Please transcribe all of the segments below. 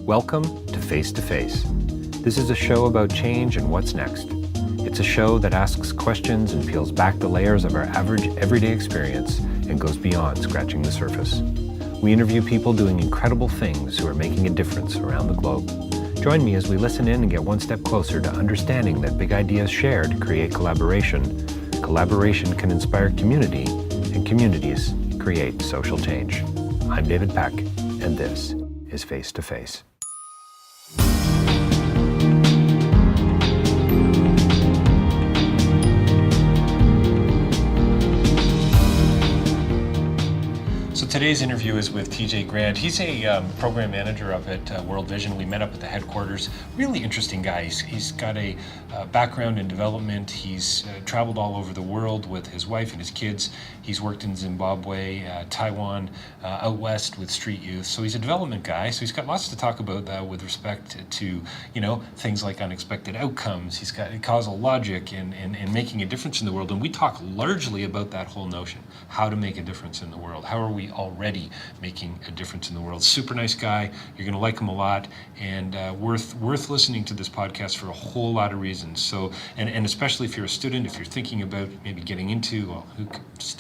Welcome to Face to Face. This is a show about change and what's next. It's a show that asks questions and peels back the layers of our average everyday experience and goes beyond scratching the surface. We interview people doing incredible things who are making a difference around the globe. Join me as we listen in and get one step closer to understanding that big ideas shared create collaboration. Collaboration can inspire community, and communities create social change. I'm David Peck, and this is Face to Face. So today's interview is with TJ Grant. He's a program manager up at World Vision. We met up at the headquarters. Really interesting guy. He's got a background in development. He's traveled all over the world with his wife and his kids. He's worked in Zimbabwe, Taiwan, out west with street youth. So he's a development guy. So he's got lots to talk about with respect to, things like unexpected outcomes. He's got causal logic and making a difference in the world. And we talk largely about that whole notion, how to make a difference in the world. How are we already making a difference in the world? Super nice guy. You're going to like him a lot, and worth listening to this podcast for a whole lot of reasons. So, and especially if you're a student, if you're thinking about maybe getting into,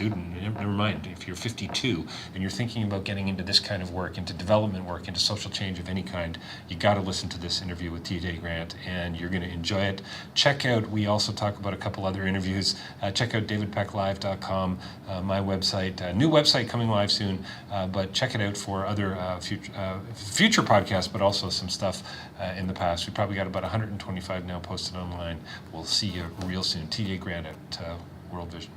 never mind, if you're 52 and you're thinking about getting into this kind of work, into development work, into social change of any kind, you got to listen to this interview with TJ Grant, and you're going to enjoy it. Check out, we also talk about a couple other interviews. Check out davidpecklive.com, my website, new website coming live soon, but check it out for other future podcasts, but also some stuff in the past. We probably got about 125 now posted online. We'll see you real soon. TJ Grant at World Vision.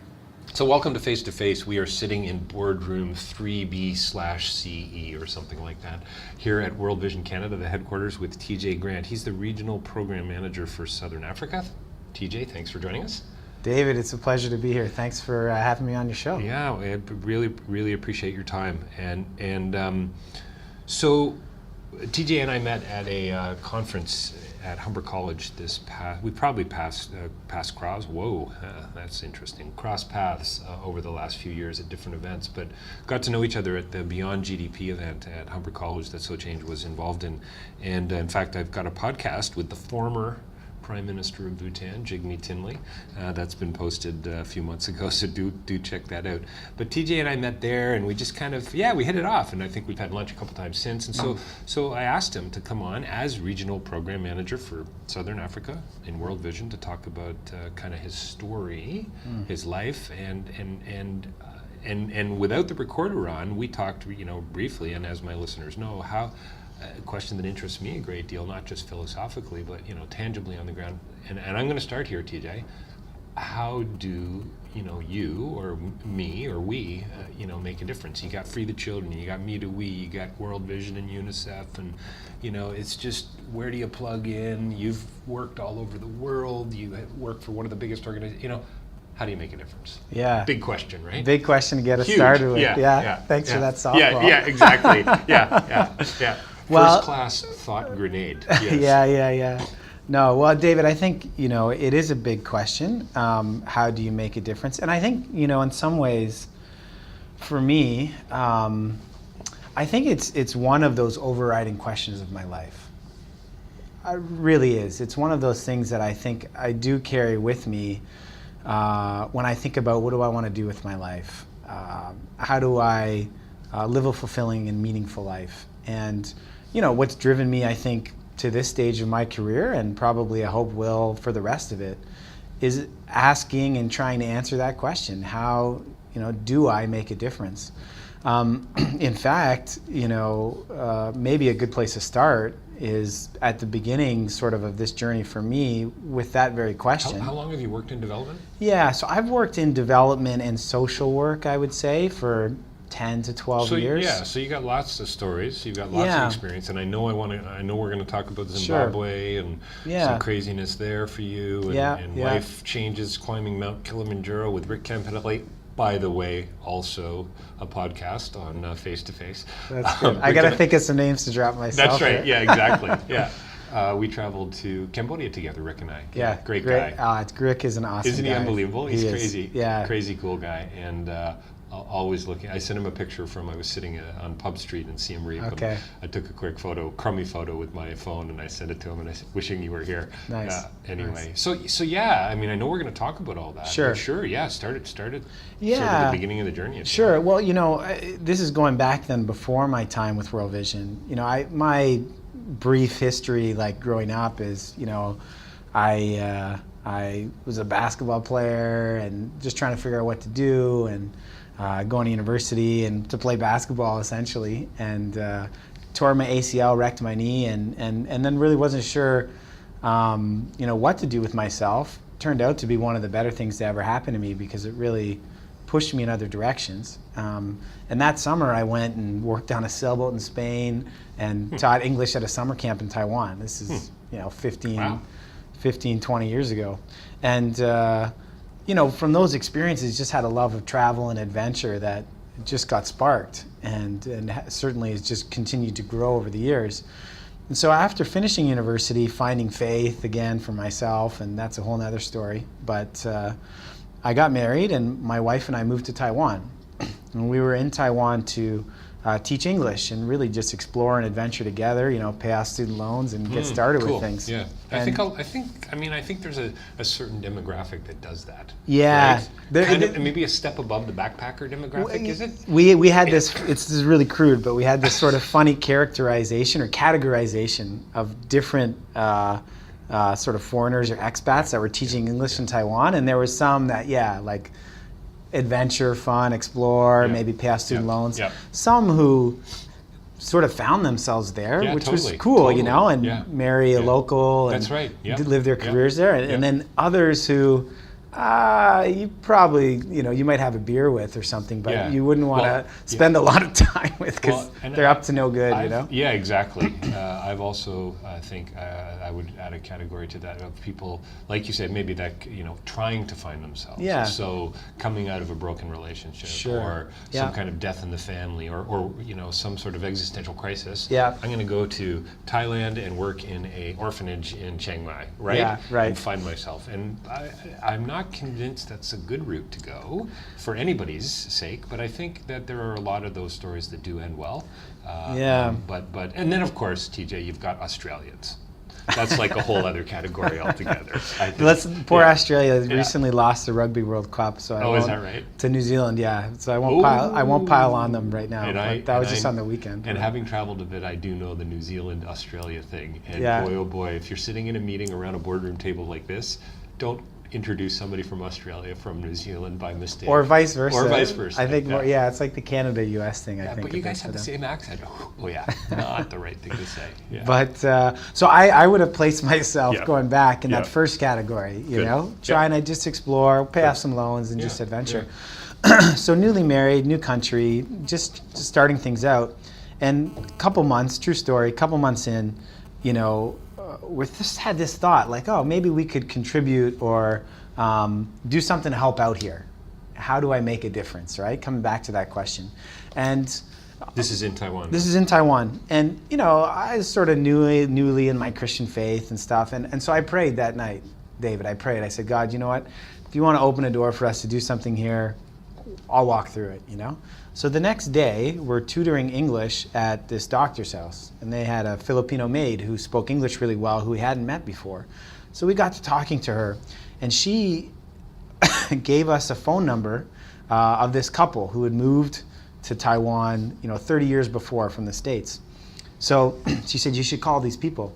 So welcome to Face to Face. We are sitting in boardroom 3B/CE or something like that here at World Vision Canada, the headquarters, with TJ Grant. He's the regional program manager for Southern Africa. TJ, thanks for joining us. David, it's a pleasure to be here. Thanks for having me on your show. Yeah, I really appreciate your time. So TJ and I met at a conference at Humber College we probably passed cross. Whoa, that's interesting. Cross paths over the last few years at different events, but got to know each other at the Beyond GDP event at Humber College that SoChange was involved in. And in fact, I've got a podcast with the former Prime Minister of Bhutan, Jigme Tinley. That's been posted a few months ago, so do check that out. But TJ and I met there, and we just kind of, we hit it off, and I think we've had lunch a couple times since. And so I asked him to come on as regional program manager for Southern Africa in World Vision to talk about kind of his story, his life, and without the recorder on, we talked, briefly, and as my listeners know, how a question that interests me a great deal, not just philosophically, but tangibly on the ground. And I'm going to start here, TJ. How do you or me or we make a difference? You got Free the Children, you got Me to We, you got World Vision and UNICEF, and it's just, where do you plug in? You've worked all over the world. You work for one of the biggest organizations. How do you make a difference? Yeah. Big question, right? Big question to get us started with. Yeah. Thanks for that softball. Yeah, exactly. Yeah. Well, First class thought grenade. Yes. Yeah. No, well, David, I think, it is a big question. How do you make a difference? And I think, in some ways, for me, I think it's one of those overriding questions of my life. It really is. It's one of those things that I think I do carry with me when I think about what do I want to do with my life? How do I live a fulfilling and meaningful life? And what's driven me, I think, to this stage of my career, and probably I hope will for the rest of it, is asking and trying to answer that question. How, do I make a difference? In fact, maybe a good place to start is at the beginning sort of this journey for me with that very question. How long have you worked in development? Yeah, so I've worked in development and social work, I would say, for 10 to 12 years. Yeah, so you got lots of stories, you've got lots of experience, and I know we're going to talk about Zimbabwe and some craziness there for you, and life changes climbing Mount Kilimanjaro with Rick Campanelli. By the way, also a podcast on Face to Face. That's good. I got to think of some names to drop myself. That's right. Yeah, exactly. Yeah. We traveled to Cambodia together, Rick and I. Yeah, great guy. Rick is an awesome guy. Isn't he unbelievable? He's crazy. Yeah. Crazy cool guy. And always looking. I sent him a picture from, I was sitting on Pub Street in Siem Reap. Okay. I took a quick photo, crummy photo with my phone, and I sent it to him, and I said, wishing you were here. Nice. Anyway, nice. So yeah, I mean, I know we're going to talk about all that. Sure. Sure, yeah, start at yeah. sort of the beginning of the journey. Sure. Well, this is going back then before my time with World Vision. My brief history, like growing up, is, I was a basketball player and just trying to figure out what to do, and going to university and to play basketball essentially, and tore my ACL, wrecked my knee, and then really wasn't sure, what to do with myself. Turned out to be one of the better things to ever happen to me, because it really pushed me in other directions. And that summer I went and worked on a sailboat in Spain and taught English at a summer camp in Taiwan. This is 15, 20 years ago. And from those experiences, just had a love of travel and adventure that just got sparked, and certainly has just continued to grow over the years. And so after finishing university, finding faith again for myself, and that's a whole nother story, but I got married, and my wife and I moved to Taiwan. And we were in Taiwan to teach English and really just explore and adventure together, pay off student loans and get started cool. with things. Yeah, I think there's a certain demographic that does that. Yeah. Right? Maybe a step above the backpacker demographic, is it? We had this, this is really crude, but we had this sort of funny characterization or categorization of different sort of foreigners or expats that were teaching English in Taiwan, and there was some that, like adventure, fun, explore, maybe pay off student loans. Yeah. Some who sort of found themselves there, which was cool, and marry a local and live their careers there. And then others who you probably, you might have a beer with or something, but you wouldn't want to spend a lot of time with, because they're up to no good, Yeah, exactly. I've also, I think, I would add a category to that of people, like you said, maybe that, trying to find themselves. Yeah. So coming out of a broken relationship or some kind of death in the family or some sort of existential crisis. Yeah. I'm going to go to Thailand and work in a orphanage in Chiang Mai, right? Yeah, right. And find myself. And I'm not convinced that's a good route to go for anybody's sake, but I think that there are a lot of those stories that do end well. But and then of course, TJ, you've got Australians. That's like a whole other category altogether. Poor Australia recently lost the Rugby World Cup, so is that right? To New Zealand, So I won't pile on them right now. That was just on the weekend. And having traveled a bit, I do know the New Zealand Australia thing. And boy, oh boy, if you're sitting in a meeting around a boardroom table like this, don't introduce somebody from Australia from New Zealand by mistake. Or vice versa. I think more, it's like the Canada-US thing, I think. But you guys have the same accent. Oh yeah, not the right thing to say. Yeah. But, so I would have placed myself going back in that first category, trying to just explore, pay off some loans and just adventure. Yeah. So newly married, new country, just starting things out. And couple months in, we just had this thought, like, maybe we could contribute or do something to help out here. How do I make a difference, right? Coming back to that question. And this is in Taiwan. This is in Taiwan. And, I was sort of newly in my Christian faith and stuff. And so I prayed that night, David. I said, God, you know what? If you want to open a door for us to do something here, I'll walk through it, So the next day, we're tutoring English at this doctor's house, and they had a Filipino maid who spoke English really well, who we hadn't met before. So we got to talking to her, and she gave us a phone number of this couple who had moved to Taiwan, 30 years before from the States. So she said, you should call these people.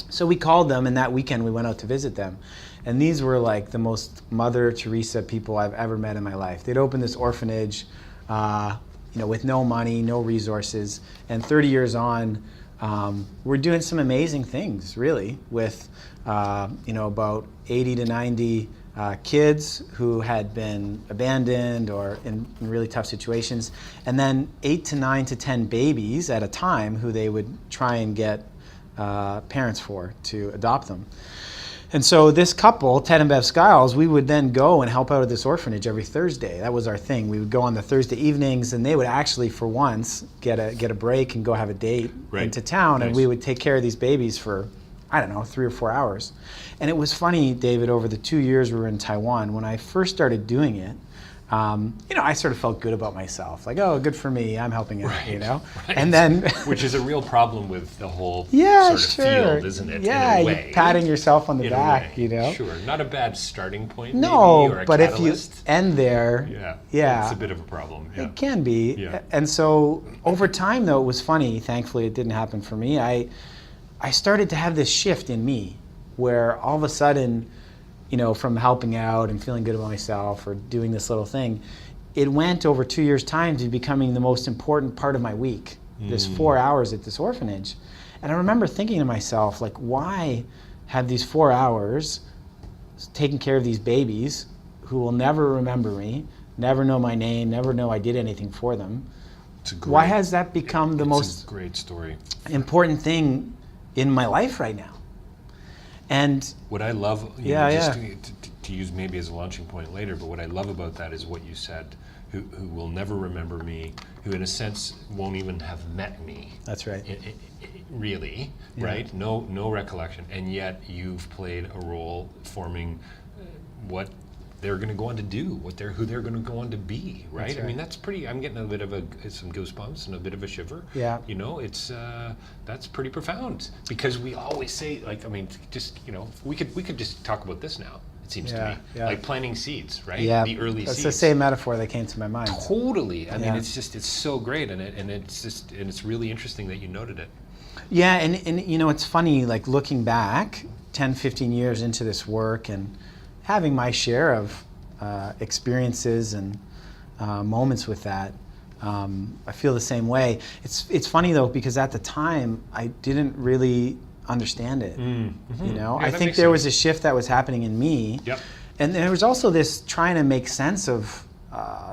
So we called them, and that weekend we went out to visit them. And these were like the most Mother Teresa people I've ever met in my life. They'd opened this orphanage, with no money, no resources, and 30 years on, we're doing some amazing things, really, with about 80 to 90 kids who had been abandoned or in really tough situations, and then 8 to 9 to 10 babies at a time who they would try and get parents for to adopt them. And so this couple, Ted and Bev Skiles, we would then go and help out at this orphanage every Thursday. That was our thing. We would go on the Thursday evenings, and they would actually, for once, get a break and go have a date into town, and we would take care of these babies for, 3 or 4 hours. And it was funny, David, over the 2 years we were in Taiwan, when I first started doing it, I sort of felt good about myself. Like, oh, good for me, I'm helping out, Right. And then... Which is a real problem with the whole Yeah, sort of sure. field, isn't it? Yeah, in a way. you're patting yourself on the In a back, way. Sure, not a bad starting point, No, maybe, or a but catalyst. if you end there, It's a bit of a problem. Yeah. it can be. Yeah. And so over time, though, it was funny. Thankfully, it didn't happen for me. I started to have this shift in me where all of a sudden, from helping out and feeling good about myself or doing this little thing, it went over 2 years' time to becoming the most important part of my week, this 4 hours at this orphanage. And I remember thinking to myself, like, why have these 4 hours taking care of these babies who will never remember me, never know my name, never know I did anything for them? Why has that become the most great story important thing in my life right now? And what I love, to use maybe as a launching point later, but what I love about that is what you said, who will never remember me, who in a sense won't even have met me. That's right. Really, right? No recollection, and yet you've played a role forming what they're going to go on to do, who they're going to go on to be, right? That's right. I mean, that's pretty. I'm getting a bit of some goosebumps and a bit of a shiver. Yeah. It's that's pretty profound, because we always say, we could just talk about this now. It seems to me, like planting seeds, right? Yeah, the early that's seeds. the same metaphor that came to my mind. Totally. I mean, it's so great, and it's really interesting that you noted it. Yeah, and it's funny, like looking back 10, 15 years into this work and having my share of experiences and moments with that, I feel the same way. It's funny though, because at the time I didn't really understand it. I think there was a shift that was happening in me. Yep. And there was also this trying to make sense of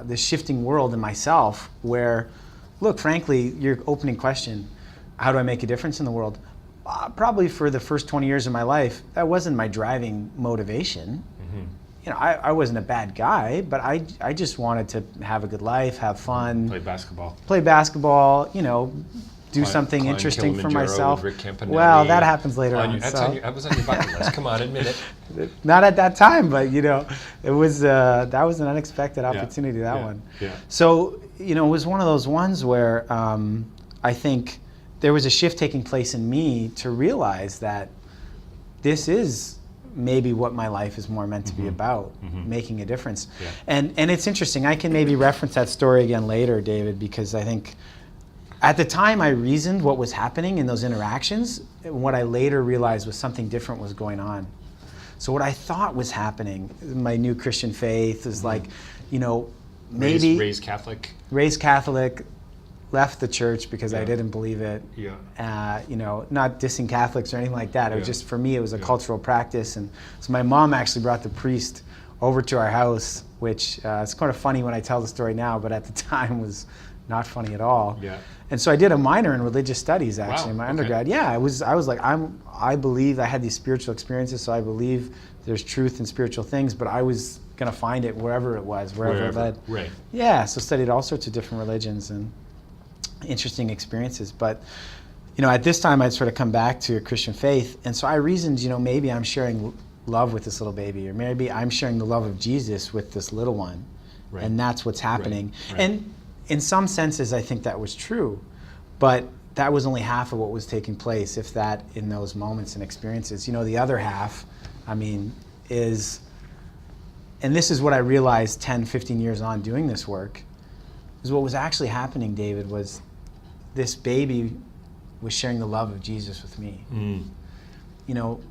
this shifting world in myself where, look, frankly, your opening question, how do I make a difference in the world? Probably for the first 20 years of my life, that wasn't my driving motivation. I wasn't a bad guy, but I just wanted to have a good life, have fun. Play basketball, do something interesting for myself. Rick Campanelli. Well, that happens later on. That was on your bucket list. Come on, admit it. Not at that time, but it was that was an unexpected opportunity. That one. Yeah. So it was one of those ones where I think there was a shift taking place in me to realize that this is maybe what my life is more meant to be about, making a difference. Yeah. And it's interesting. I can maybe reference that story again later, David, because I think at the time I reasoned what was happening in those interactions, and what I later realized was something different was going on. So what I thought was happening, my new Christian faith, is like, maybe raised Catholic, left the church because I didn't believe it. Yeah. Not dissing Catholics or anything like that. It was just, for me, it was a cultural practice. And so my mom actually brought the priest over to our house, which it's kind of funny when I tell the story now, but at the time was not funny at all. Yeah. And so I did a minor in religious studies actually in my Okay. undergrad. Yeah, I was like, I believe I had these spiritual experiences, so I believe there's truth in spiritual things, but I was gonna find it wherever it was, wherever it led. Right. Yeah, so studied all sorts of different religions and interesting experiences. But at this time I'd sort of come back to a Christian faith, and so I reasoned, maybe I'm sharing love with this little baby, or maybe I'm sharing the love of Jesus with this little one, and that's what's happening. Right. And in some senses I think that was true, but that was only half of what was taking place, if that, in those moments and experiences. The other half, is, and this is what I realized 10, 15 years on doing this work, is what was actually happening, David, was this baby was sharing the love of Jesus with me.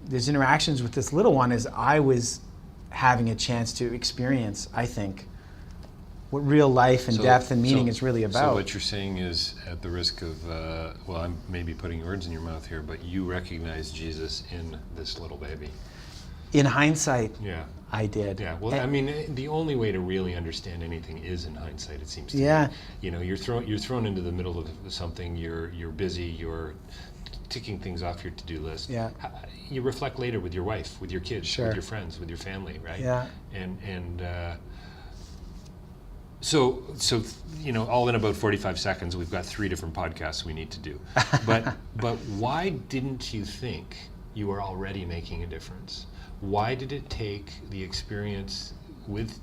There's interactions with this little one as I was having a chance to experience, I think, what real life and depth and meaning is really about. So what you're saying is, at the risk of, I'm maybe putting words in your mouth here, but you recognize Jesus in this little baby. In hindsight, Yeah. I did. Yeah, well, the only way to really understand anything is in hindsight, it seems to me. Yeah. You're thrown into the middle of something, you're busy, you're ticking things off your to-do list. Yeah. You reflect later with your wife, with your kids, Sure. with your friends, with your family, right? Yeah. So all in about 45 seconds, we've got 3 different podcasts we need to do. But why didn't you think you were already making a difference? Why did it take the experience with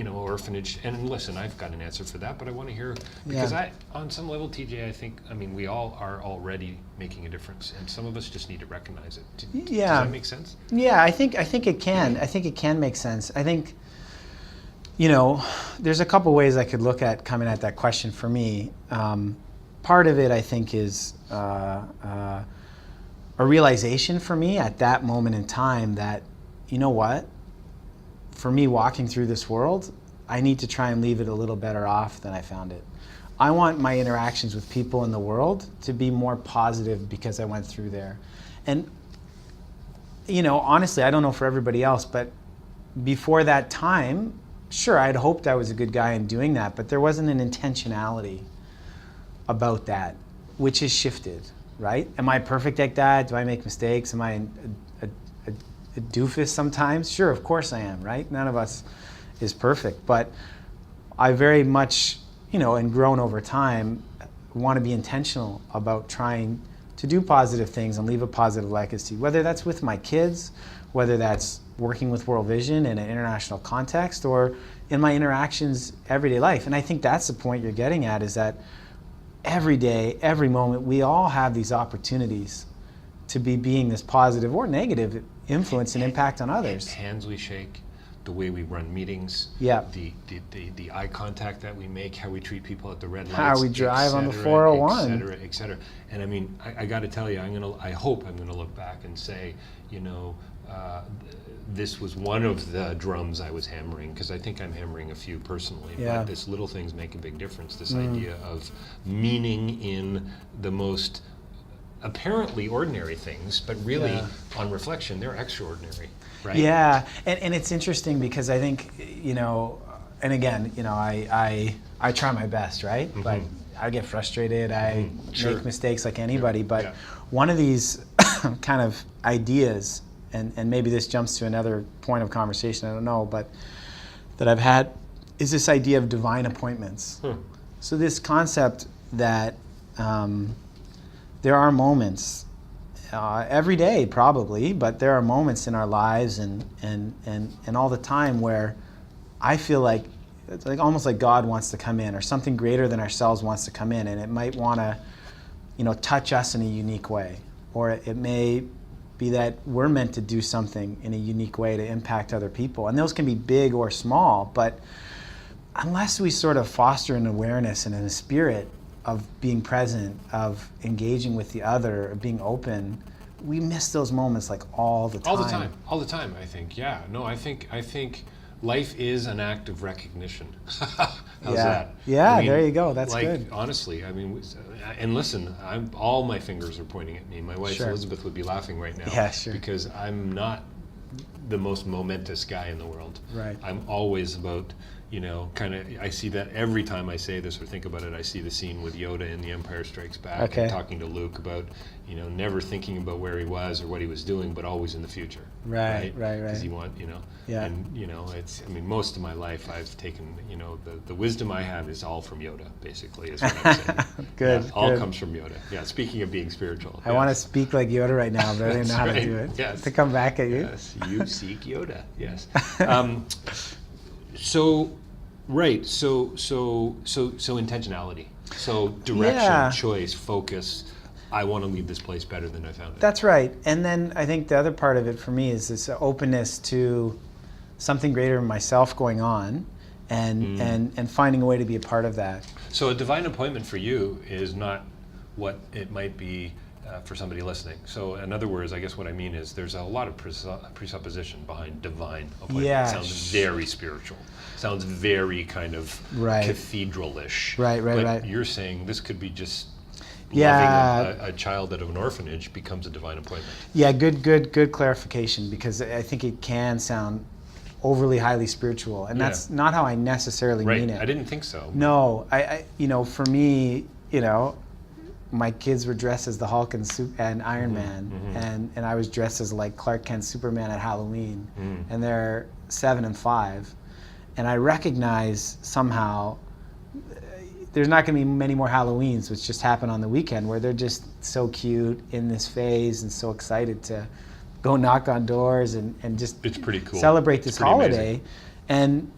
orphanage. And listen, I've got an answer for that, but I want to hear, because Yeah. on some level, TJ, I mean, we all are already making a difference, and some of us just need to recognize it. Does that make sense? Yeah, I think it can. I think it can make sense. I think, there's a couple ways I could look at coming at that question for me. Part of it, I think, is a realization for me at that moment in time that, you know what? For me, walking through this world, I need to try and leave it a little better off than I found it. I want my interactions with people in the world to be more positive because I went through there. And, honestly, I don't know for everybody else, but before that time, sure, I'd hoped I was a good guy in doing that, but there wasn't an intentionality about that, which has shifted, right? Am I perfect at that? Do I make mistakes? Am I a doofus sometimes? Sure, of course I am, right? None of us is perfect, but I very much, and grown over time, want to be intentional about trying to do positive things and leave a positive legacy, whether that's with my kids, whether that's working with World Vision in an international context, or in my interactions everyday life. And I think that's the point you're getting at, is that every day, every moment, we all have these opportunities to be being this positive or negative influence and impact on others. Hands we shake, the way we run meetings, Yeah. the eye contact that we make, how we treat people at the red lights, How we drive on the 401. et cetera, et cetera. And I mean, I got to tell you, I hope I'm going to look back and say, this was one of the drums I was hammering, because I think I'm hammering a few personally. Yeah. But this little things make a big difference. This idea of meaning in the most apparently ordinary things, but really, on reflection, they're extraordinary, right? Yeah, and it's interesting because I think, and again, I try my best, right? Mm-hmm. But I get frustrated, I Sure. make mistakes like anybody, but Yeah. one of these kind of ideas, and maybe this jumps to another point of conversation, I don't know, but that I've had, is this idea of divine appointments. So this concept that there are moments, every day probably, but there are moments in our lives and all the time where I feel like it's like almost like God wants to come in, or something greater than ourselves wants to come in, and it might want to, touch us in a unique way, or it may be that we're meant to do something in a unique way to impact other people, and those can be big or small, but unless we sort of foster an awareness and a spirit of being present, of engaging with the other, of being open, we miss those moments like all the time. All the time, I think. Yeah, no, I think life is an act of recognition. How's that? Yeah, there you go. That's good. Honestly, I mean, and listen, all my fingers are pointing at me. My wife Sure. Elizabeth would be laughing right now. Yeah, sure. Because I'm not the most momentous guy in the world. Right. I'm always about, I see that every time I say this or think about it, I see the scene with Yoda in The Empire Strikes Back, Okay. and talking to Luke about, never thinking about where he was or what he was doing, but always in the future. Right. Because you want, Yeah. and, most of my life I've taken, the wisdom I have is all from Yoda, basically, is what I'm saying. Good. Yeah, all good. comes from Yoda. Yeah, speaking of being spiritual. I want to speak like Yoda right now, but I don't know how to That's do right. it. Yes. To come back at you. Yes, you seek Yoda. Yes. So intentionality. So direction, Yeah. choice, focus. I want to leave this place better than I found it. That's right. And then I think the other part of it for me is this openness to something greater than myself going on, and finding a way to be a part of that. So a divine appointment for you is not what it might be for somebody listening. So in other words, I guess what I mean is there's a lot of presupposition behind divine appointment. Yeah. It sounds very spiritual. Sounds very kind of Right. cathedral-ish. Right. But you're saying this could be just Yeah. loving a child out of an orphanage becomes a divine appointment. Yeah, good clarification, because I think it can sound overly highly spiritual, and that's not how I necessarily mean it. I didn't think so. No, I for me, my kids were dressed as the Hulk and Iron Man, and I was dressed as like Clark Kent Superman at Halloween, and they're 7 and 5, and I recognize somehow there's not going to be many more Halloweens, which just happen on the weekend, where they're just so cute in this phase and so excited to go knock on doors and just It's pretty cool. celebrate this It's pretty holiday. amazing. And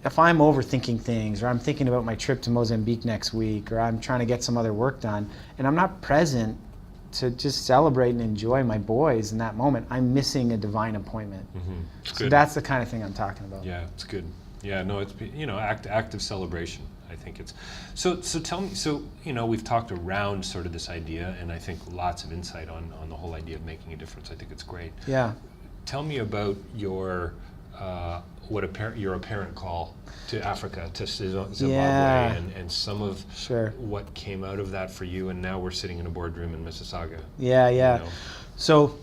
if I'm overthinking things, or I'm thinking about my trip to Mozambique next week, or I'm trying to get some other work done, and I'm not present to just celebrate and enjoy my boys in that moment, I'm missing a divine appointment. So that's the kind of thing I'm talking about. Yeah, it's good. Yeah, no, it's, active celebration. I think it's so tell me, so we've talked around sort of this idea, and I think lots of insight on the whole idea of making a difference. I think it's great. Yeah. Tell me about your your apparent call to Africa, to Zimbabwe, and some of what came out of that for you, and now we're sitting in a boardroom in Mississauga. Yeah. So,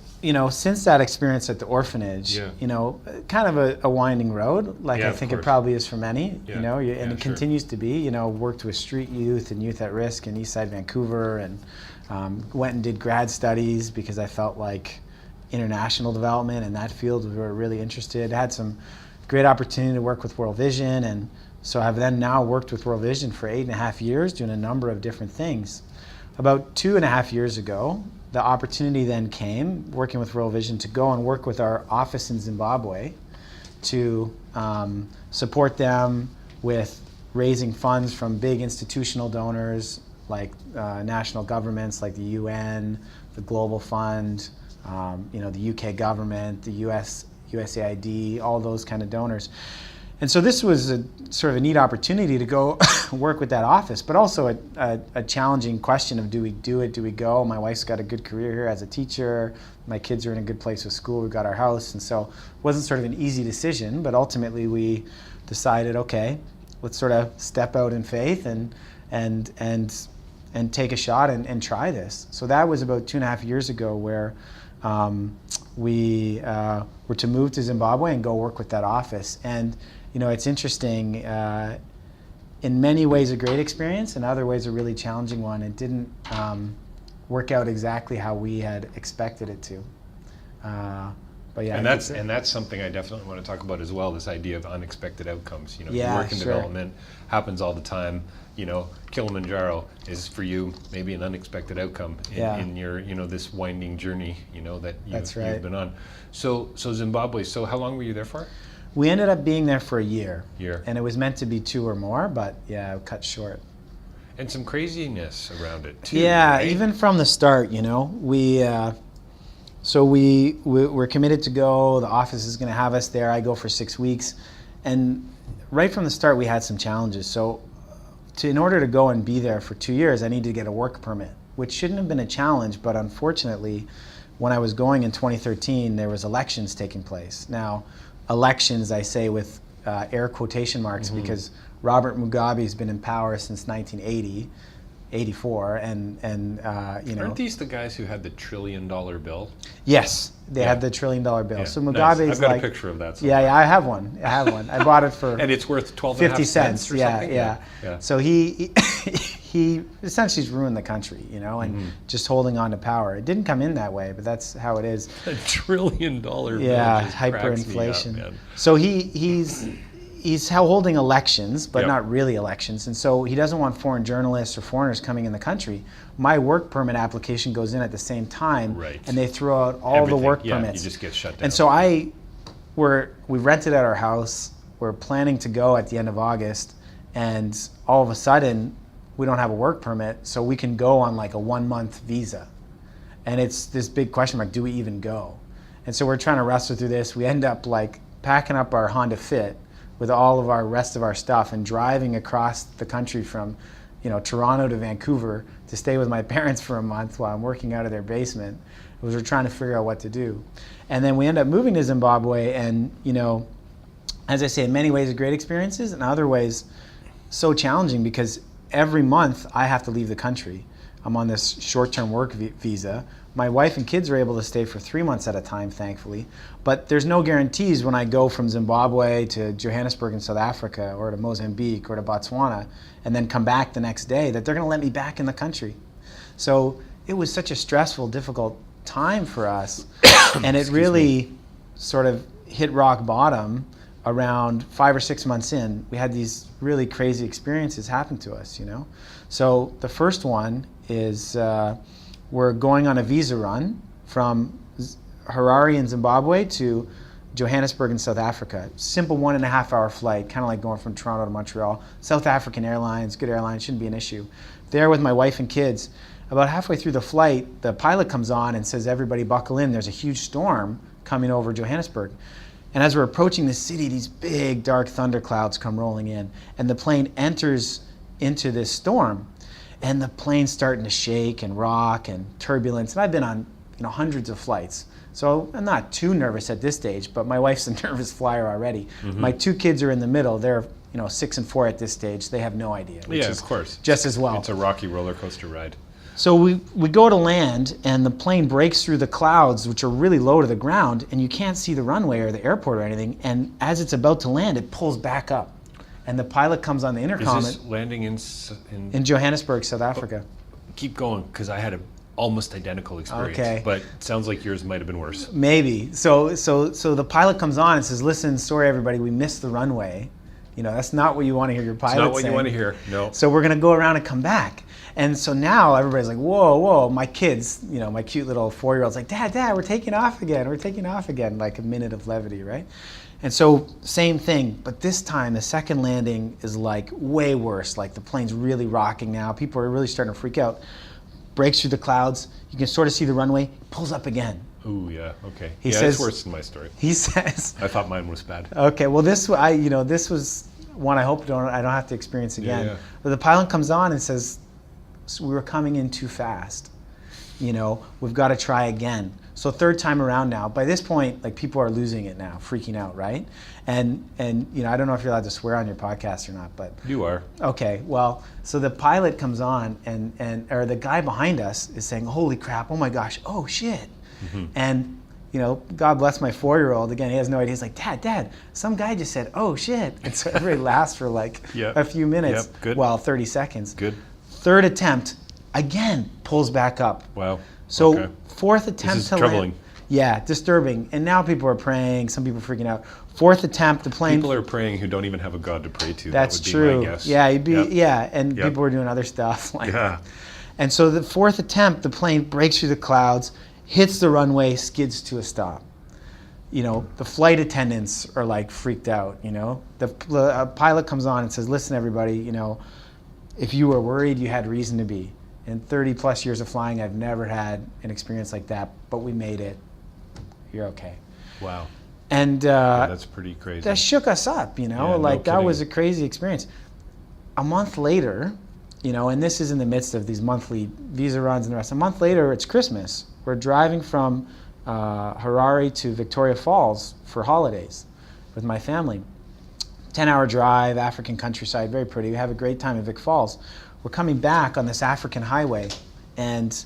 since that experience at the orphanage, kind of a winding road, like I think it probably is for many, and it continues to be, worked with street youth and youth at risk in Eastside Vancouver, and went and did grad studies because I felt like international development in that field we were really interested. I had some great opportunity to work with World Vision, and so I've then now worked with World Vision for 8.5 years doing a number of different things. About 2.5 years ago, the opportunity then came, working with World Vision, to go and work with our office in Zimbabwe to support them with raising funds from big institutional donors like national governments like the UN, the Global Fund, the UK government, the USAID, all those kind of donors. And so this was a sort of a neat opportunity to go work with that office, but also a challenging question of, do we do it, do we go? My wife's got a good career here as a teacher, my kids are in a good place with school, we've got our house, and so it wasn't sort of an easy decision, but ultimately we decided, okay, let's sort of step out in faith and take a shot and try this. So that was about 2.5 years ago, where we were to move to Zimbabwe and go work with that office. And it's interesting, in many ways a great experience, in other ways a really challenging one. It didn't work out exactly how we had expected it to. But yeah, and that's something I definitely want to talk about as well, this idea of unexpected outcomes. Work in development happens all the time. Kilimanjaro is for you maybe an unexpected outcome in your this winding journey that you've been on. So Zimbabwe, so how long were you there for? We ended up being there for a year. And it was meant to be 2 or more, but cut short. And some craziness around it too. Yeah, right? even from the start, we're committed to go. The office is going to have us there. I go for 6 weeks, and right from the start we had some challenges. So in order to go and be there for 2 years, I needed to get a work permit, which shouldn't have been a challenge, but unfortunately, when I was going in 2013, there was elections taking place. Now, elections, I say with air quotation marks, because Robert Mugabe's been in power since 1980, 84, and Aren't these the guys who had the $1 trillion bill? Yes, they had the $1 trillion bill. Yeah, so Mugabe's nice. I've got a picture of that somewhere. Yeah, I have one. I bought it for and it's worth 50 cents or something? Yeah. So he essentially ruined the country, and just holding on to power. It didn't come in that way, but that's how it is. $1 trillion bill. Yeah, hyperinflation. So he's holding elections, but not really elections. And so he doesn't want foreign journalists or foreigners coming in the country. My work permit application goes in at the same time, and they throw out all the work permits. You just get shut down. And so we rented out our house. We're planning to go at the end of August, and all of a sudden, we don't have a work permit, so we can go on like a 1-month visa. And it's this big question mark, do we even go? And so we're trying to wrestle through this. We end up like packing up our Honda Fit with all of our rest of our stuff and driving across the country from Toronto to Vancouver to stay with my parents for a month while I'm working out of their basement. We're trying to figure out what to do. And then we end up moving to Zimbabwe, and as I say, in many ways great experiences, in other ways so challenging, because every month I have to leave the country. I'm on this short-term work visa. My wife and kids are able to stay for 3 months at a time, thankfully. But there's no guarantees when I go from Zimbabwe to Johannesburg in South Africa, or to Mozambique, or to Botswana, and then come back the next day, that they're going to let me back in the country. So it was such a stressful, difficult time for us. And it really sort of hit rock bottom around 5 or 6 months in. We had these really crazy experiences happen to us, So the first one is we're going on a visa run from Harare in Zimbabwe to Johannesburg in South Africa. Simple 1.5 hour flight, kind of like going from Toronto to Montreal. South African Airlines, good airline, shouldn't be an issue. There with my wife and kids. About halfway through the flight, the pilot comes on and says, everybody buckle in, there's a huge storm coming over Johannesburg. And as we're approaching the city, these big dark thunderclouds come rolling in, and the plane enters into this storm, and the plane's starting to shake and rock and turbulence. And I've been on hundreds of flights, so I'm not too nervous at this stage, but my wife's a nervous flyer already. Mm-hmm. My 2 kids are in the middle. They're 6 and 4 at this stage. They have no idea. Yeah, of course. Just as well. It's a rocky roller coaster ride. So we go to land, and the plane breaks through the clouds, which are really low to the ground, and you can't see the runway or the airport or anything. And as it's about to land, it pulls back up. And the pilot comes on the intercom. Is this landing in Johannesburg, South Africa? Keep going, because I had an almost identical experience. Okay. But it sounds like yours might have been worse. Maybe. So the pilot comes on and says, listen, sorry everybody, we missed the runway. That's not what you want to hear your pilot saying. It's not what you want to hear, no. So we're going to go around and come back. And so now everybody's like, whoa. My kids, my cute little 4-year-old's like, Dad, we're taking off again. Like a minute of levity, right? And so same thing, but this time the second landing is like way worse. Like the plane's really rocking now. People are really starting to freak out. Breaks through the clouds. You can sort of see the runway. Pulls up again. Ooh, yeah, okay. He says, it's worse than my story. He says, I thought mine was bad. Okay, well this was one I hope I don't have to experience again. Yeah. But the pilot comes on and says, so we were coming in too fast. We've got to try again. So 3rd time around now. By this point, like people are losing it now, freaking out, right? And I don't know if you're allowed to swear on your podcast or not, but you are. Okay, well, so the pilot comes on or the guy behind us is saying, holy crap, oh my gosh, oh shit. Mm-hmm. And God bless my 4-year-old. Again, he has no idea. He's like, Dad, some guy just said, oh shit. And so everybody laughs for like a few minutes. Yep, good. Well, 30 seconds. Good. 3rd attempt, again, pulls back up. Wow. So okay. 4th attempt this is to troubling. land. Yeah, disturbing. And now people are praying. Some people are freaking out. 4th attempt, the plane. People are praying who don't even have a God to pray to. That's that would true. Be my guess. Yeah, and Yep. people were doing other stuff. Yeah. And so the 4th attempt, the plane breaks through the clouds, hits the runway, skids to a stop. The flight attendants are like freaked out. The pilot comes on and says, listen, everybody, if you were worried, you had reason to be. In 30 plus years of flying, I've never had an experience like that, but we made it. You're okay. Wow. And that's pretty crazy. that shook us up, no that kidding. was a crazy experience. A month later, and this is in the midst of these monthly visa runs and the rest. A month later, it's Christmas. We're driving from Harare to Victoria Falls for holidays with my family. 10-hour drive, African countryside, very pretty. We have a great time in Vic Falls. We're coming back on this African highway, and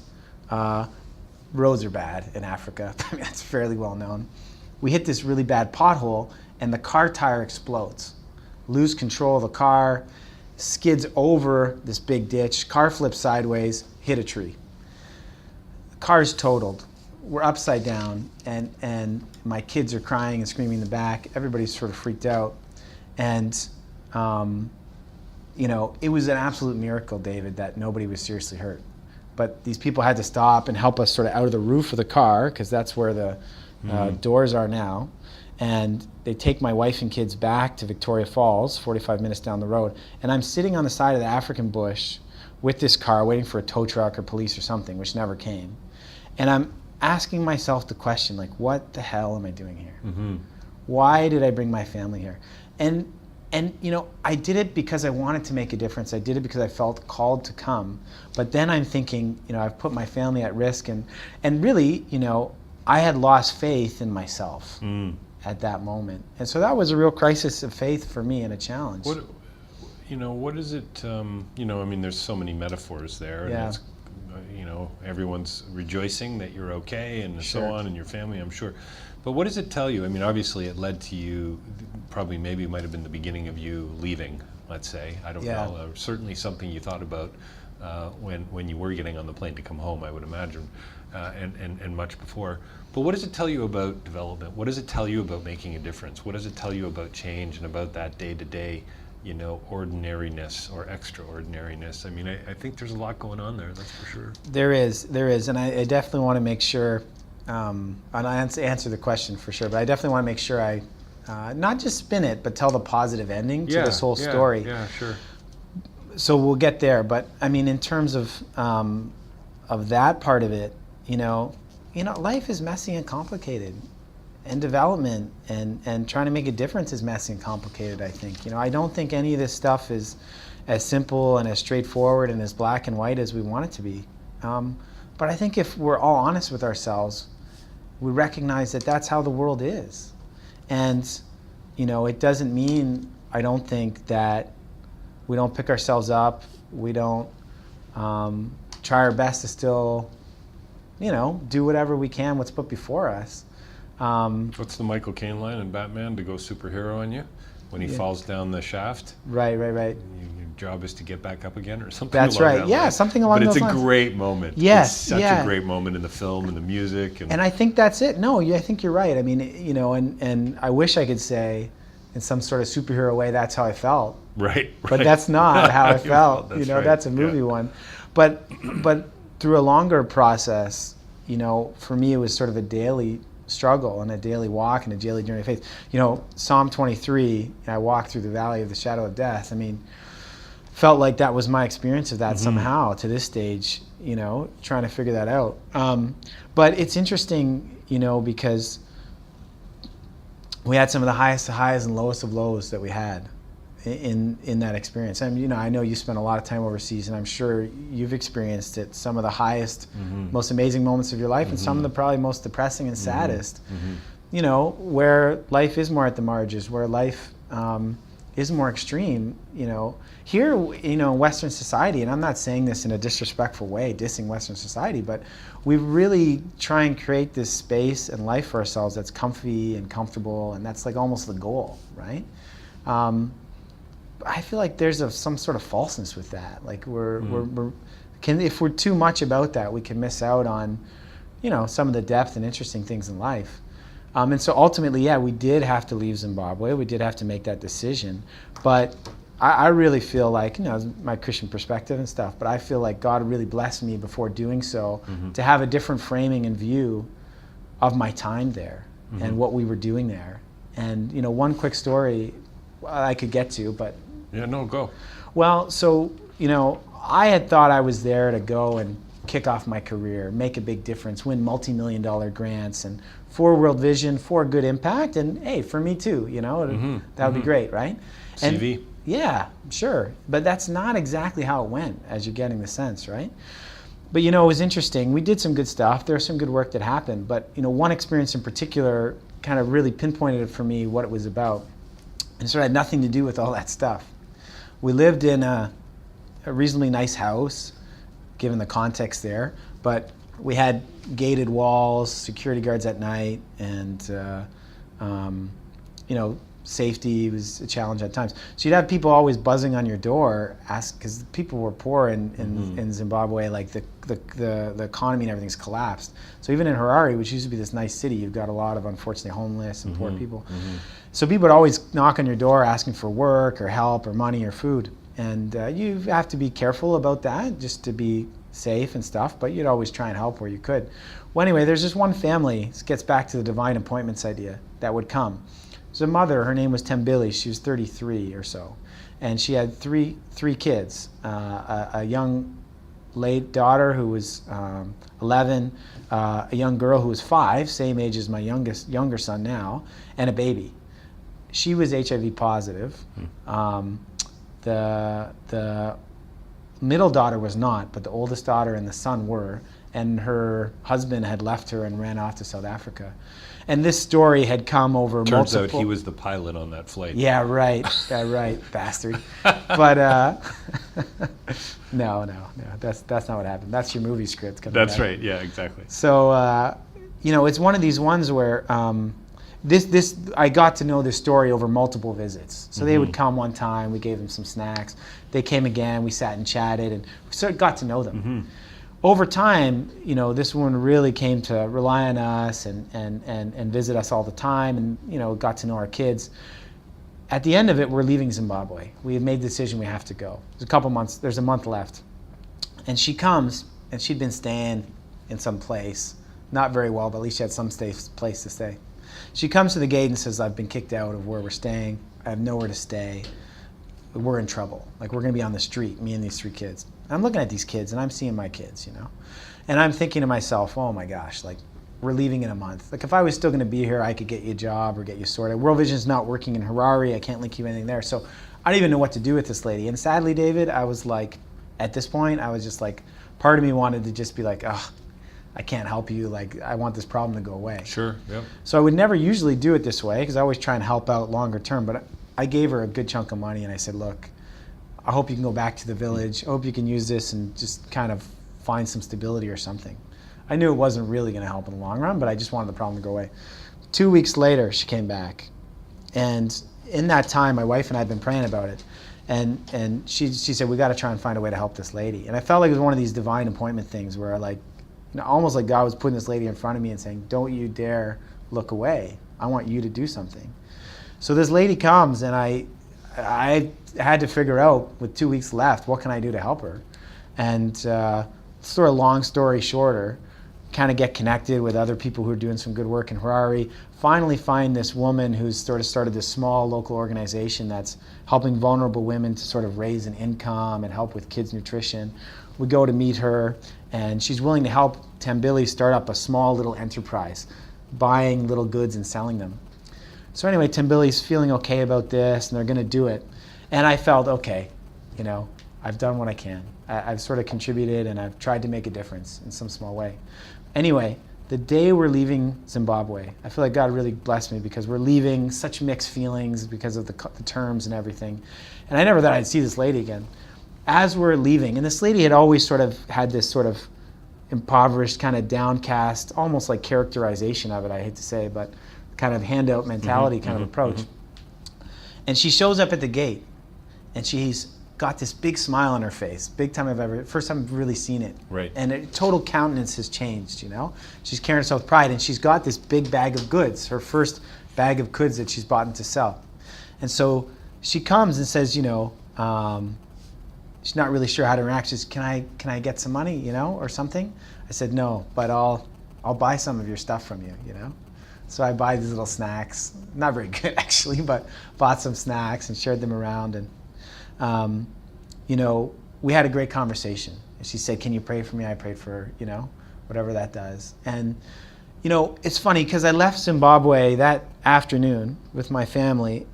roads are bad in Africa. I mean, that's fairly well known. We hit this really bad pothole, and the car tire explodes. Lose control of the car, skids over this big ditch, car flips sideways, hit a tree. The car's totaled. We're upside down, and my kids are crying and screaming in the back. Everybody's sort of freaked out. And, it was an absolute miracle, David, that nobody was seriously hurt. But these people had to stop and help us sort of out of the roof of the car, because that's where the doors are now. And they take my wife and kids back to Victoria Falls, 45 minutes down the road. And I'm sitting on the side of the African bush with this car, waiting for a tow truck or police or something, which never came. And I'm asking myself the question, like, what the hell am I doing here? Mm-hmm. Why did I bring my family here? And I did it because I wanted to make a difference. I did it because I felt called to come. But then I'm thinking, I've put my family at risk, and really, I had lost faith in myself at that moment. And so that was a real crisis of faith for me and a challenge. What is it, there's so many metaphors there. Yeah. And it's, everyone's rejoicing that you're okay and Sure. so on, and your family, I'm sure. But what does it tell you? I mean, obviously it led to you, maybe it might have been the beginning of you leaving, let's say. I don't know. Certainly something you thought about when you were getting on the plane to come home, I would imagine, and much before. But what does it tell you about development? What does it tell you about making a difference? What does it tell you about change and about that day-to-day, ordinariness or extraordinariness? I mean, I think there's a lot going on there, that's for sure. There is, and I definitely want to make sure, and I answer the question for sure, but I definitely want to make sure I not just spin it, but tell the positive ending to this whole story. Yeah, sure. So we'll get there, but I mean, in terms of that part of it, life is messy and complicated, and development and trying to make a difference is messy and complicated. I think, I don't think any of this stuff is as simple and as straightforward and as black and white as we want it to be. But I think if we're all honest with ourselves, we recognize that that's how the world is. And, it doesn't mean, I don't think, that we don't pick ourselves up, we don't try our best to still, do whatever we can, what's put before us. What's the Michael Caine line in Batman, to go superhero on you when he falls down the shaft? Right. Your job is to get back up again, or something. That's along right. that Yeah, line. something along those lines. But it's a great moment. Yes, it's such a great moment in the film and the music. And I think that's it. No, I think you're right. I mean, and I wish I could say, in some sort of superhero way, that's how I felt. Right. But that's not how I felt. That's right. That's a movie one. But through a longer process, for me it was sort of a daily struggle and a daily walk and a daily journey of faith. Psalm 23, I walked through the valley of the shadow of death. I mean, felt like that was my experience of that somehow to this stage, trying to figure that out. But it's interesting, because we had some of the highest of highs and lowest of lows that we had in that experience. And I know you spent a lot of time overseas, and I'm sure you've experienced it. Some of the highest, most amazing moments of your life, and some of the probably most depressing and saddest. Where life is more at the margins, where life is more extreme. Here, in Western society, and I'm not saying this in a disrespectful way, dissing Western society, but we really try and create this space and life for ourselves that's comfy and comfortable, and that's like almost the goal, right? I feel like there's some sort of falseness with that. Like if we're too much about that, we can miss out on, some of the depth and interesting things in life. And so ultimately, we did have to leave Zimbabwe. We did have to make that decision. But I really feel like, my Christian perspective and stuff, but I feel like God really blessed me before doing so to have a different framing and view of my time there and what we were doing there. And, one quick story I could get to, but... Yeah, no, go. Well, so, I had thought I was there to go and kick off my career, make a big difference, win multi-million-dollar grants, and for World Vision, for good impact, and hey, for me too, that would be great, right? CV. And, yeah, sure. But that's not exactly how it went, as you're getting the sense, right? But, it was interesting. We did some good stuff. There was some good work that happened. But, one experience in particular kind of really pinpointed it for me, what it was about. And sort of had nothing to do with all that stuff. We lived in a reasonably nice house, given the context there, but we had gated walls, security guards at night, and safety was a challenge at times. So you'd have people always buzzing on your door, because people were poor in Zimbabwe. Like the economy and everything's collapsed. So even in Harare, which used to be this nice city, you've got a lot of unfortunately homeless and poor people. So people would always knock on your door asking for work or help or money or food. And you have to be careful about that just to be safe and stuff, but you'd always try and help where you could. Well, anyway, there's this one family, this gets back to the divine appointments idea, that would come. There's a mother, her name was Tembili, she was 33 or so. And she had three kids, a young late daughter who was 11, a young girl who was 5, same age as my younger son now, and a baby. She was HIV positive. The middle daughter was not, but the oldest daughter and the son were, and her husband had left her and ran off to South Africa. And this story had come over multiple... Turns out he was the pilot on that flight. Yeah, right. Yeah, right, bastard. But no, that's not what happened. That's your movie script. That's right. Yeah, exactly. So it's one of these ones where this I got to know this story over multiple visits. So they would come one time, we gave them some snacks. They came again, we sat and chatted, and we sort of got to know them. Over time, this woman really came to rely on us and visit us all the time, and got to know our kids. At the end of it, we're leaving Zimbabwe. We had made the decision we have to go. There's a couple months. There's a month left, and she comes, and she'd been staying in some place Not very well, but at least she had some place to stay. She comes to the gate and says, I've been kicked out of where we're staying. I have nowhere to stay. We're in trouble. Like, we're going to be on the street, me and these 3 kids. And I'm looking at these kids, and I'm seeing my kids, you know. And I'm thinking to myself, oh my gosh, like, we're leaving in a month. Like, if I was still going to be here, I could get you a job or get you sorted. World Vision's not working in Harare. I can't link you anything there. So I don't even know what to do with this lady. And sadly, David, I was like, at this point, I was just like, part of me wanted to just be like, oh, I can't help you. Like, I want this problem to go away. Sure, yep. So I would never usually do it this way because I always try and help out longer term. But I gave her a good chunk of money and I said, look, I hope you can go back to the village. I hope you can use this and just kind of find some stability or something. I knew it wasn't really going to help in the long run, but I just wanted the problem to go away. 2 weeks later, she came back. And in that time, my wife and I had been praying about it. And she said, we got to try and find a way to help this lady. And I felt like it was one of these divine appointment things where, like, you know, almost like God was putting this lady in front of me and saying, don't you dare look away. I want you to do something. So this lady comes, and I had to figure out, with 2 weeks left, what can I do to help her? And sort of long story shorter, kind of get connected with other people who are doing some good work in Harare, finally find this woman who's sort of started this small local organization that's helping vulnerable women to sort of raise an income and help with kids' nutrition. We go to meet her, and she's willing to help Tambili start up a small little enterprise, buying little goods and selling them. So anyway, Tambili's feeling okay about this, and they're going to do it. And I felt, okay, you know, I've done what I can. I've sort of contributed, and I've tried to make a difference in some small way. Anyway, the day we're leaving Zimbabwe, I feel like God really blessed me because we're leaving such mixed feelings because of the terms and everything. And I never thought I'd see this lady again. As we're leaving, and this lady had always sort of had this sort of impoverished, kind of downcast, almost like characterization of it, I hate to say, but kind of handout mentality kind of approach. And she shows up at the gate, and she's got this big smile on her face. First time I've really seen it. Right. And her total countenance has changed, you know? She's carrying herself with pride, and she's got this big bag of goods, her first bag of goods that she's bought to sell. And so she comes and says, you know, she's not really sure how to react. She says, can I get some money, you know, or something? I said, no, but I'll buy some of your stuff from you, you know? So I buy these little snacks, not very good actually, but bought some snacks and shared them around. And, you know, we had a great conversation. And she said, can you pray for me? I prayed for her, you know, whatever that does. And, you know, it's funny because I left Zimbabwe that afternoon with my family,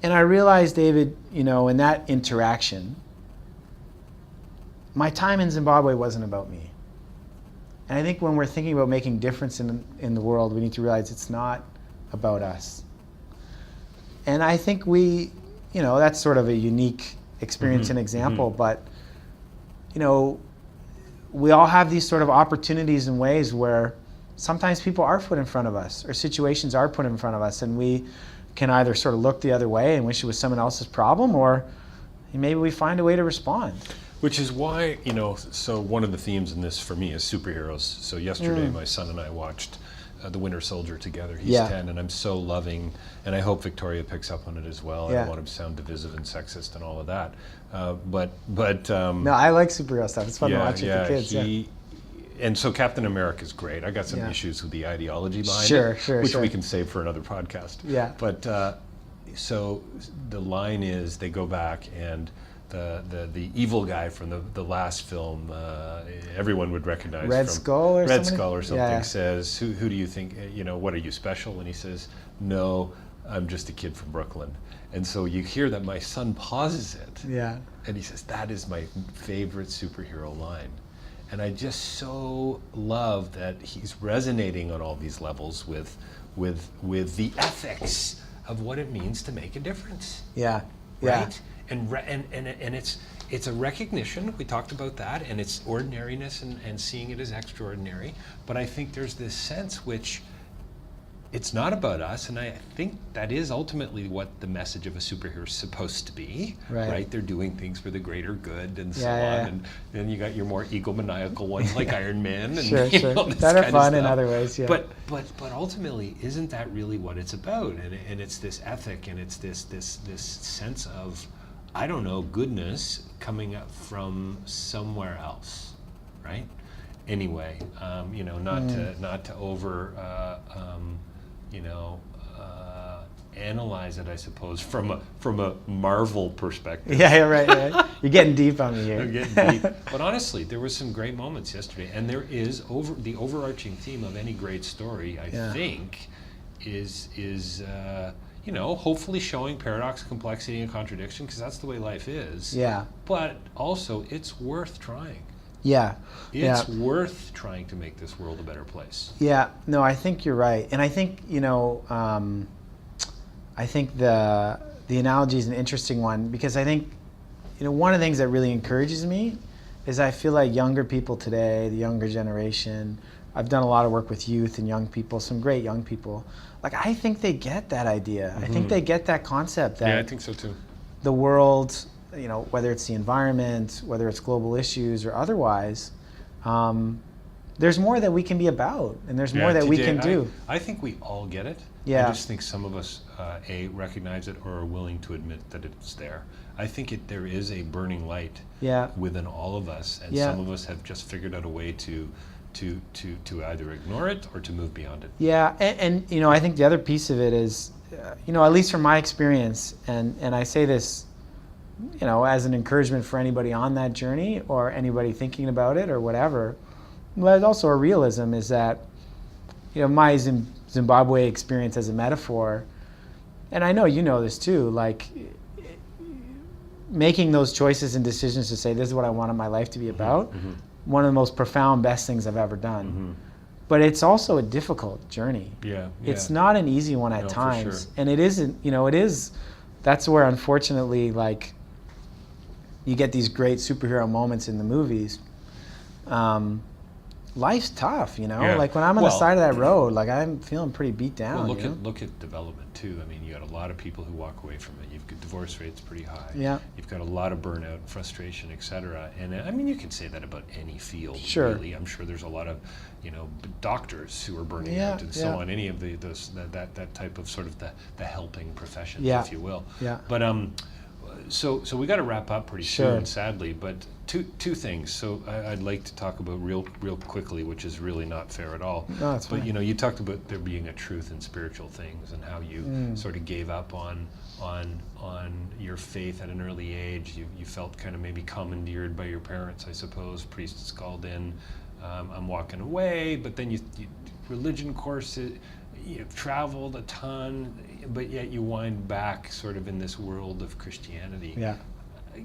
and I realized, David, you know, in that interaction, my time in Zimbabwe wasn't about me. And I think when we're thinking about making difference in the world, we need to realize it's not about us. And I think we, you know, that's sort of a unique experience and example, but, you know, we all have these sort of opportunities and ways where sometimes people are put in front of us, or situations are put in front of us, and we can either sort of look the other way and wish it was someone else's problem, or maybe we find a way to respond. Which is why, you know, so one of the themes in this for me is superheroes. So yesterday my son and I watched The Winter Soldier together. He's 10, and I'm so loving, and I hope Victoria picks up on it as well. I don't want him to sound divisive and sexist and all of that. No, I like superhero stuff. It's fun to watch with the kids. And so Captain America is great. I got some issues with the ideology behind it, which we can save for another podcast. Yeah. But so the line is, they go back, and the evil guy from the last film, everyone would recognize. Red Skull or something says, who do you think, you know, what are you special? And he says, no, I'm just a kid from Brooklyn. And so you hear that my son pauses it. Yeah. And he says, that is my favorite superhero line. And I just so love that he's resonating on all these levels with the ethics of what it means to make a difference. Yeah. Right? And it's a recognition, we talked about that, and it's ordinariness and seeing it as extraordinary. But I think there's this sense which it's not about us, and I think that is ultimately what the message of a superhero is supposed to be, right? They're doing things for the greater good and so on, and then you got your more egomaniacal ones like Iron Man, and you know, that are fun in other ways. Yeah. But ultimately, isn't that really what it's about? And it's this ethic, and it's this sense of, I don't know, goodness coming up from somewhere else, right? anyway. Not to over, analyze it, I suppose, from a Marvel perspective. Yeah, right. You're getting deep on me here. I'm getting deep. But honestly, there were some great moments yesterday, and there is the overarching theme of any great story, I think, is hopefully showing paradox, complexity, and contradiction, because that's the way life is. Yeah. But also, it's worth trying. Yeah. It's worth trying to make this world a better place. Yeah. No, I think you're right, and I think I think the analogy is an interesting one, because I think one of the things that really encourages me is I feel like younger people today, the younger generation, I've done a lot of work with youth and young people, some great young people. Like, I think they get that idea. Mm-hmm. I think they get that concept that I think so too. The world, whether it's the environment, whether it's global issues or otherwise, there's more that we can be about, and there's more that we can do. I think we all get it. Yeah. I just think some of us, recognize it or are willing to admit that it's there. I think there is a burning light within all of us, and some of us have just figured out a way to either ignore it or to move beyond it. Yeah, and I think the other piece of it is, at least from my experience, and I say this, as an encouragement for anybody on that journey or anybody thinking about it or whatever, but also a realism is that, my Zimbabwe experience as a metaphor, and I know you know this too, like making those choices and decisions to say this is what I wanted my life to be about, one of the most profound, best things I've ever done. Mm-hmm. But it's also a difficult journey. Yeah. It's not an easy one at times. For sure. And it isn't, that's where unfortunately, like, you get these great superhero moments in the movies. Life's tough, like when I'm on the side of that road, like I'm feeling pretty beat down. Well, look at development too. I mean, you got a lot of people who walk away from it. You've got divorce rates pretty high. Yeah. You've got a lot of burnout, frustration, etc. And I mean, you can say that about any field. Sure. Really. I'm sure there's a lot of, doctors who are burning out and so on. Any of that type of sort of the helping professions, if you will. Yeah. But so we got to wrap up pretty soon, sadly. But two things. So I'd like to talk about real quickly, which is really not fair at all. No, that's fine. But you talked about there being a truth in spiritual things and how you sort of gave up on your faith at an early age. You felt kind of maybe commandeered by your parents, I suppose. Priests called in. I'm walking away. But then you religion courses. You've traveled a ton, but yet you wind back sort of in this world of Christianity. Yeah.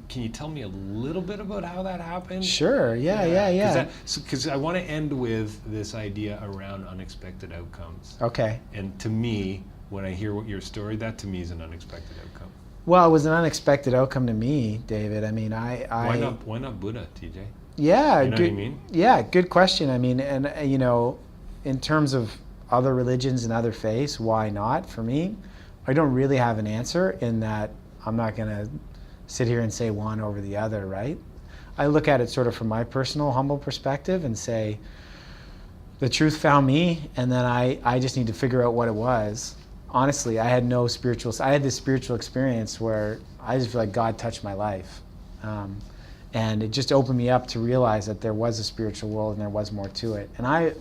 Can you tell me a little bit about how that happened? Sure, yeah. Because I want to end with this idea around unexpected outcomes. Okay. And to me, when I hear your story, that to me is an unexpected outcome. Well, it was an unexpected outcome to me, David. I mean, Why not Buddha, TJ? Yeah. You know what I mean? Yeah, good question. I mean, and in terms of other religions and other faiths, why not? For me, I don't really have an answer in that I'm not going to sit here and say one over the other, right? I look at it sort of from my personal humble perspective and say, the truth found me, and then I just need to figure out what it was. Honestly, I had this spiritual experience where I just feel like God touched my life. And it just opened me up to realize that there was a spiritual world and there was more to it. And I,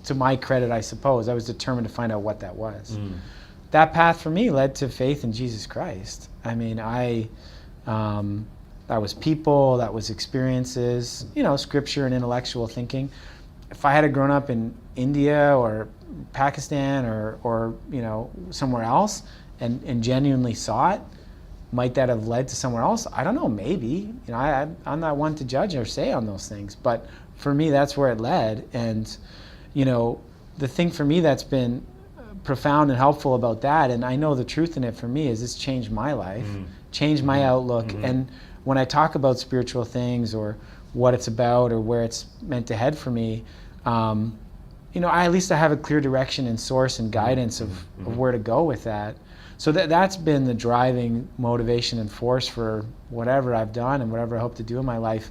to my credit, I suppose, I was determined to find out what that was. That path for me led to faith in Jesus Christ. I mean, that was people, that was experiences, scripture and intellectual thinking. If I had grown up in India or Pakistan or somewhere else and genuinely saw it, might that have led to somewhere else? I don't know, maybe. I'm not one to judge or say on those things, but for me, that's where it led. And the thing for me that's been profound and helpful about that, and I know the truth in it for me, is it's changed my life, changed my outlook. And when I talk about spiritual things or what it's about or where it's meant to head for me, at least I have a clear direction and source and guidance of where to go with that. So that's been the driving motivation and force for whatever I've done and whatever I hope to do in my life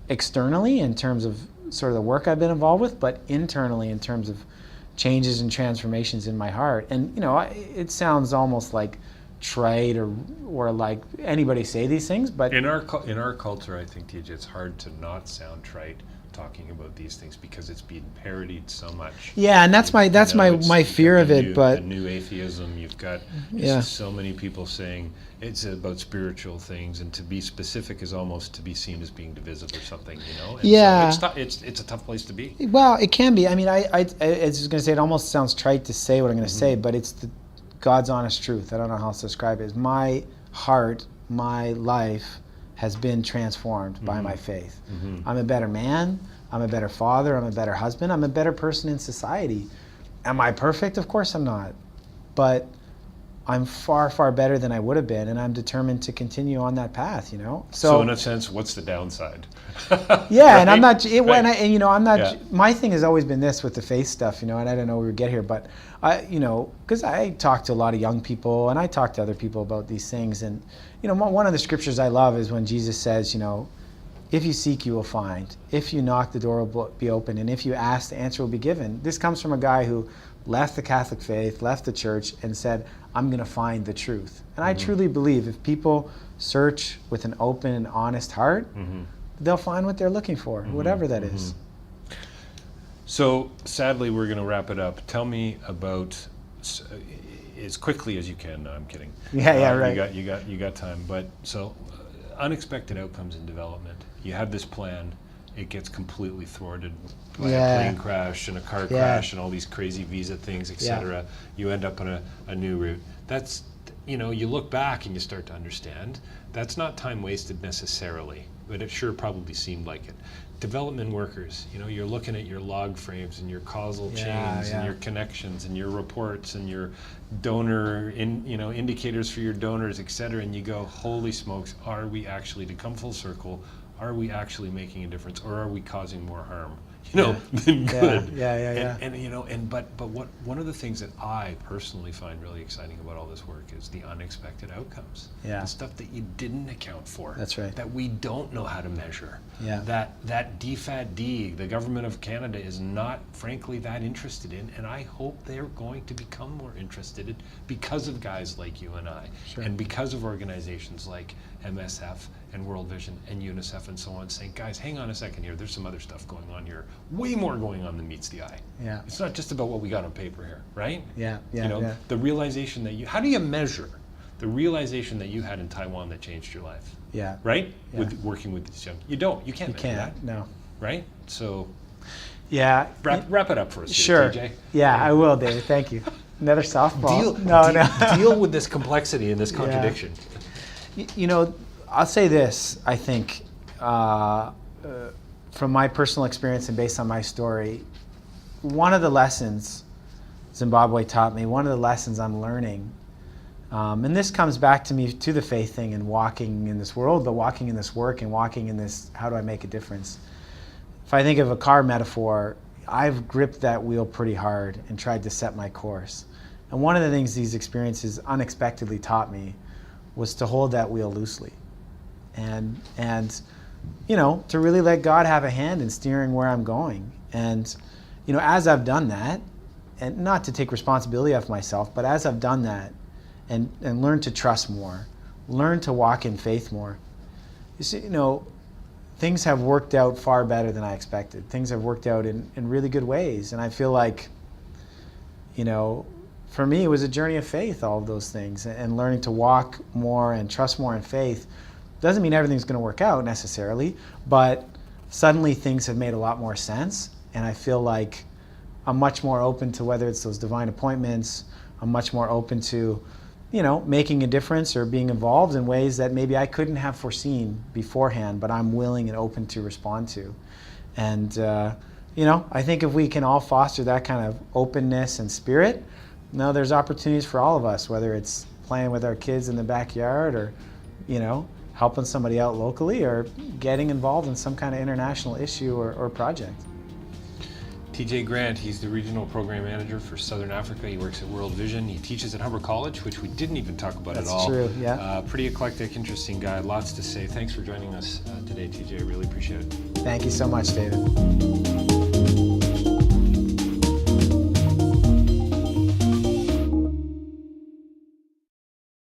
externally in terms of sort of the work I've been involved with, but internally in terms of changes and transformations in my heart. And it sounds almost like trite or like anybody say these things, but in our culture, I think, TJ, it's hard to not sound trite talking about these things because it's being parodied so much. Yeah, and that's my fear of it. But the new atheism, you've got so many people saying it's about spiritual things, and to be specific is almost to be seen as being divisive or something, you know. And so it's a tough place to be. Well, it can be. I mean, I was just going to say, it almost sounds trite to say what I'm going to say, but it's God's honest truth. I don't know how else to describe it. My heart, my life has been transformed by my faith. I'm a better man. I'm a better father. I'm a better husband. I'm a better person in society. Am I perfect? Of course I'm not. But I'm far, far better than I would have been, and I'm determined to continue on that path, you know? So in a sense, what's the downside? Yeah, right? And I'm not, I'm not, yeah. My thing has always been this with the faith stuff, you know, and I don't know we would get here, but because I talk to a lot of young people, and I talk to other people about these things, and, you know, one of the scriptures I love is when Jesus says, you know, if you seek, you will find. If you knock, the door will be open, and if you ask, the answer will be given. This comes from a guy who left the Catholic faith, left the church, and said, I'm going to find the truth. And I truly believe if people search with an open and honest heart, they'll find what they're looking for, whatever that is. So sadly, we're going to wrap it up. Tell me about, as quickly as you can. No, I'm kidding. Yeah, right. You got time. But so unexpected outcomes in development. You have this plan. It gets completely thwarted by a plane crash and a car crash and all these crazy visa things, etc. You end up on a new route. That's, you know, you look back and you start to understand that's not time wasted necessarily, but it sure probably seemed like it. Development workers, you know, you're looking at your log frames and your causal chains and your connections and your reports and your donor indicators for your donors, etc. And you go, holy smokes, are we actually, to come full circle, are we actually making a difference, or are we causing more harm, you know, than good? And you know, but one of the things that I personally find really exciting about all this work is the unexpected outcomes. The stuff that you didn't account for. That's right. That we don't know how to measure. That DFID, the government of Canada, is not, frankly, that interested in, and I hope they're going to become more interested in because of guys like you and I, and because of organizations like MSF and World Vision and UNICEF and so on, saying, guys, hang on a second here, there's some other stuff going on here, way more going on than meets the eye. It's not just about what we got on paper here, right? The realization that how do you measure the realization that you had in Taiwan that changed your life? Right? With working with these young, you can't measure that. No. Right? So wrap it up for us, sure. TJ. I will, David. Thank you. Another softball. Deal with this complexity and this contradiction. You know, I'll say this, I think, from my personal experience and based on my story, one of the lessons Zimbabwe taught me, one of the lessons I'm learning, and this comes back to me to the faith thing and walking in this world, but walking in this work and walking in this, how do I make a difference? If I think of a car metaphor, I've gripped that wheel pretty hard and tried to set my course. And one of the things these experiences unexpectedly taught me was to hold that wheel loosely. And you know, to really let God have a hand in steering where I'm going. And, you know, as I've done that, and not to take responsibility off myself, but as I've done that and learned to trust more, learn to walk in faith more, you see, you know, things have worked out far better than I expected. Things have worked out in really good ways. And I feel like, you know, for me, it was a journey of faith, all of those things, and learning to walk more and trust more in faith. Doesn't mean everything's going to work out necessarily, but suddenly things have made a lot more sense, and I feel like I'm much more open to whether it's those divine appointments. I'm much more open to, you know, making a difference or being involved in ways that maybe I couldn't have foreseen beforehand, but I'm willing and open to respond to. And, you know, I think if we can all foster that kind of openness and spirit, no, there's opportunities for all of us, whether it's playing with our kids in the backyard or, you know, helping somebody out locally or getting involved in some kind of international issue or project. TJ Grant, he's the Regional Program Manager for Southern Africa. He works at World Vision. He teaches at Humber College, which we didn't even talk about at all. That's true, yeah. Pretty eclectic, interesting guy, lots to say. Thanks for joining us today, TJ. I really appreciate it. Thank you so much, David.